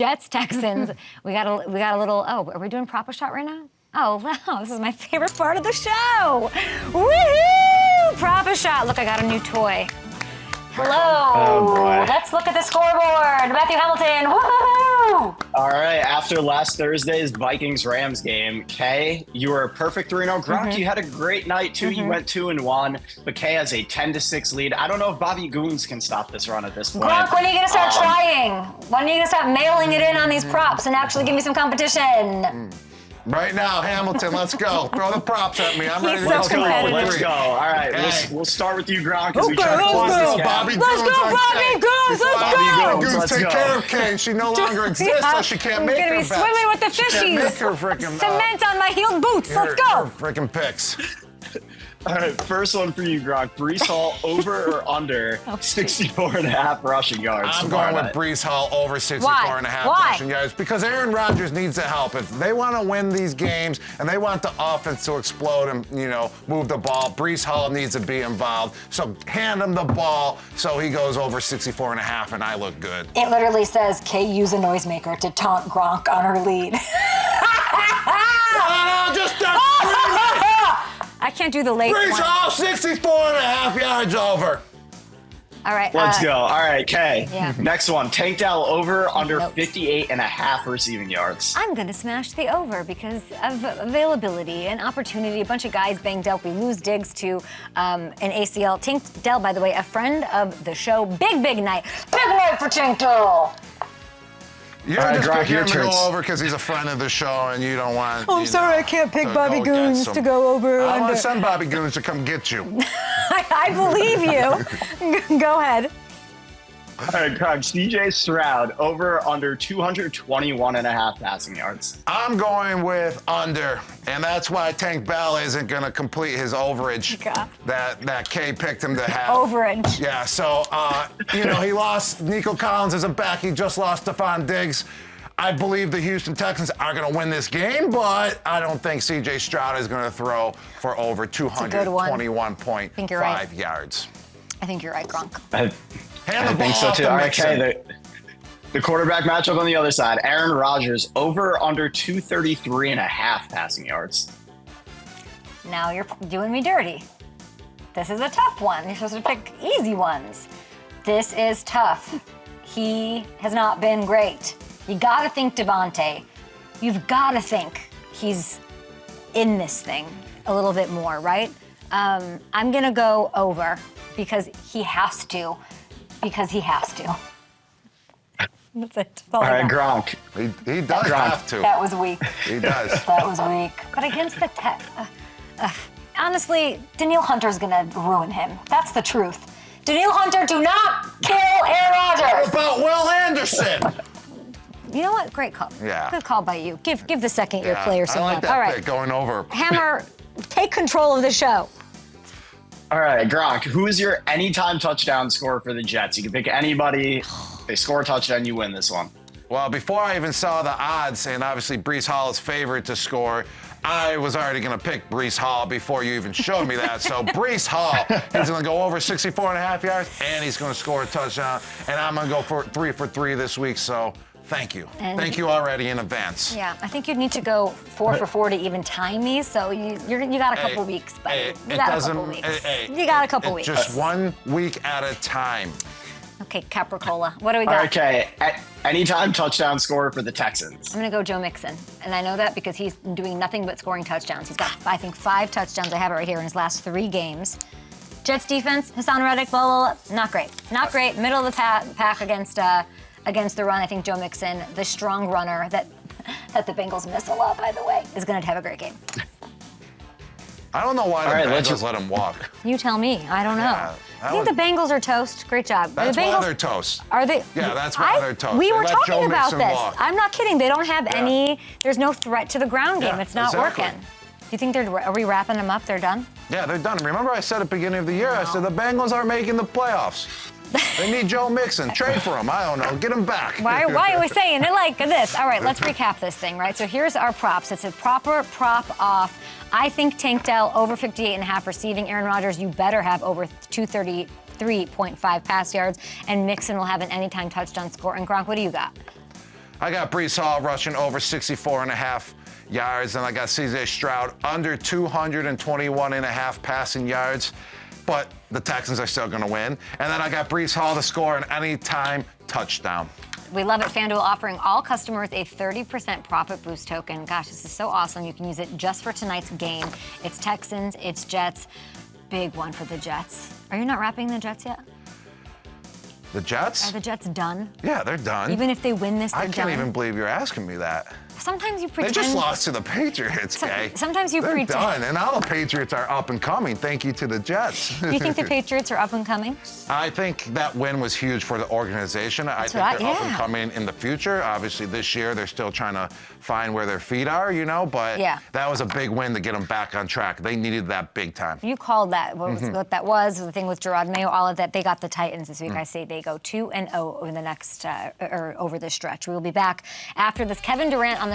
Jets, Texans. we got a little. Oh, are we doing Prop a Shot right now? Oh wow, this is my favorite part of the show. Woohoo! Prop a Shot. Look, I got a new toy. Hello. Oh boy. Let's look at the scoreboard. Matthew Hamilton. Woohoo! All right, after last Thursday's Vikings-Rams game, Kay, you were a perfect 3-0. Gronk, you had a great night too. You went 2-1, but Kay has a 10-6 lead. I don't know if Bobby Goons can stop this run at this point. Gronk, when are you going to start trying? When are you going to start mailing it in on these props and actually give me some competition? Right now, Hamilton, let's go. Throw the props at me. I'm ready to so go. Let's go. competitive. Let's go. All right, Hey. we'll start with you, Gronk. As we Okay, try to let's close go. this gap. Bobby Let's Goons go, on Bobby Kay. Goons, let's Bobby go. Goons, Let's take go. care of Kay. She no longer exists, so she can't make her I'm going to be bets. swimming with the She can't make her fishies. freaking Cement on my heeled boots. Let's go. Freaking picks. All right, first one for you, Gronk. Brees Hall over or under 64.5 rushing yards. I'm tomorrow going with night. Brees Hall over 64.5 Why? rushing yards because Aaron Rodgers needs the help. If they want to win these games and they want the offense to explode and, move the ball, Brees Hall needs to be involved. So hand him the ball so he goes over 64.5 and I look good. It literally says, Kay, use a noisemaker to taunt Gronk on her lead. No, just I can't do the late Brees one. Hall 64.5 yards over. All right. Let's go. All right, Kay. Yeah. Next one. Tank Dell over under Nope. 58.5 receiving yards. I'm going to smash the over because of availability and opportunity. A bunch of guys banged up. We lose Diggs to an ACL. Tank Dell, by the way, a friend of the show. Big night. Big night for Tank Dell. You're All right, just Gronk, picking your him to turn. go over because he's a friend of the show and you don't want. Oh, I'm sorry, I can't pick to Bobby go against Goons him. to go over. I want under. to send Bobby Goons to come get you. I believe you. Go ahead. All right, Gronk. CJ Stroud over under 221.5 passing yards. I'm going with under, and that's why Tank Bell isn't going to complete his overage God. that Kay picked him to have. Overage. Yeah, so, he lost Nico Collins as a back. He just lost Stephon Diggs. I believe the Houston Texans are going to win this game, but I don't think C.J. Stroud is going to throw for over good one. 221.5 yards. I think you're right, Gronk. Hand I the think ball so off too. to All right, Mixon. Kay. The quarterback matchup on the other side. Aaron Rodgers over under 233.5 passing yards. Now you're doing me dirty. This is a tough one. You're supposed to pick easy ones. This is tough. He has not been great. You gotta think Devontae. You've gotta think he's in this thing a little bit more, right? I'm gonna go over because he has to. Because he has to. That's it. That's all All I right, got. Gronk. He does Gronk. have to. That was weak. He does. That was weak. But against the Tech, honestly, Danielle Hunter's gonna ruin him. That's the truth. Danielle Hunter, do not kill Aaron What Rodgers. about Will Anderson? You know what? Great call. Yeah. Good call by you. Give the second year player some I like love. that All right, pick going over. Hammer, take control of the show. All right, Gronk. Who is your anytime touchdown scorer for the Jets? You can pick anybody. They score a touchdown, you win this one. Well, before I even saw the odds, and obviously Brees Hall is favored to score, I was already going to pick Brees Hall before you even showed me that. So Brees Hall, he's going to go over 64.5 yards, and he's going to score a touchdown. And I'm going to go for 3 for 3 this week. So thank you. And- Thank you already in advance. Yeah, I think you'd need to go 4 for 4 to even time me. So you got a couple weeks, buddy. Hey, You it got a doesn't. couple weeks. Hey, You got a couple it's weeks. just 1 week at a time. Okay, Capricola. What do we All got? right, Kay. Anytime touchdown scorer for the Texans. I'm going to go Joe Mixon. And I know that because he's doing nothing but scoring touchdowns. He's got, I think, 5 touchdowns. I have it right here in his last 3 games. Jets defense, Hassan Reddick, blah, blah, blah. Not great. Not great. Middle of the pack against the run. I think Joe Mixon, the strong runner that the Bengals miss a lot, by the way, is going to have a great game. I don't know why All right, the let's Bengals just- let him walk. You tell me. I don't know. Yeah, I think the Bengals are toast. Great job. That's the Bengals, why they're toast. Are they? Yeah, that's why they're toast. We They were let talking Joe about Mixon this. walk. I'm not kidding. They don't have Yeah. any. There's no threat to the ground game. Yeah, It's not exactly. working. Do you think are we wrapping them up? They're done. Yeah, they're done. Remember I said at the beginning of the year, I said the Bengals are making the playoffs. They need Joe Mixon. Trade for him. I don't know. Get him back. Why are we saying it like this? All right, let's recap this thing, right? So here's our props. It's a proper prop off. I think Tank Dell over 58.5 receiving. Aaron Rodgers, you better have over 233.5 pass yards. And Mixon will have an anytime touchdown score. And Gronk, what do you got? I got Breece Hall rushing over 64.5 yards, and I got CJ Stroud under 221.5 passing yards. But the Texans are still going to win. And then I got Breece Hall to score an anytime touchdown. We love it. FanDuel offering all customers a 30% profit boost token. Gosh, this is so awesome. You can use it just for tonight's game. It's Texans, it's Jets. Big one for the Jets. Are you not wrapping the Jets yet? The Jets? Are the Jets done? Yeah, they're done. Even if they win this, they're I can't done? even believe you're asking me that. Sometimes you pretend. They just lost to the Patriots, Kay. Sometimes you They're pretend. done, and now the Patriots are up and coming. Thank you to the Jets. You think the Patriots are up and coming? I think that win was huge for the organization. I think they're up and coming in the future. Obviously, this year they're still trying to find where their feet are, but that was a big win to get them back on track. They needed that big time. You called that. What that was, the thing with Gerard Mayo, all of that. They got the Titans this week. I say they go 2-0 over the next, or over this stretch. We will be back after this. Kevin Durant on the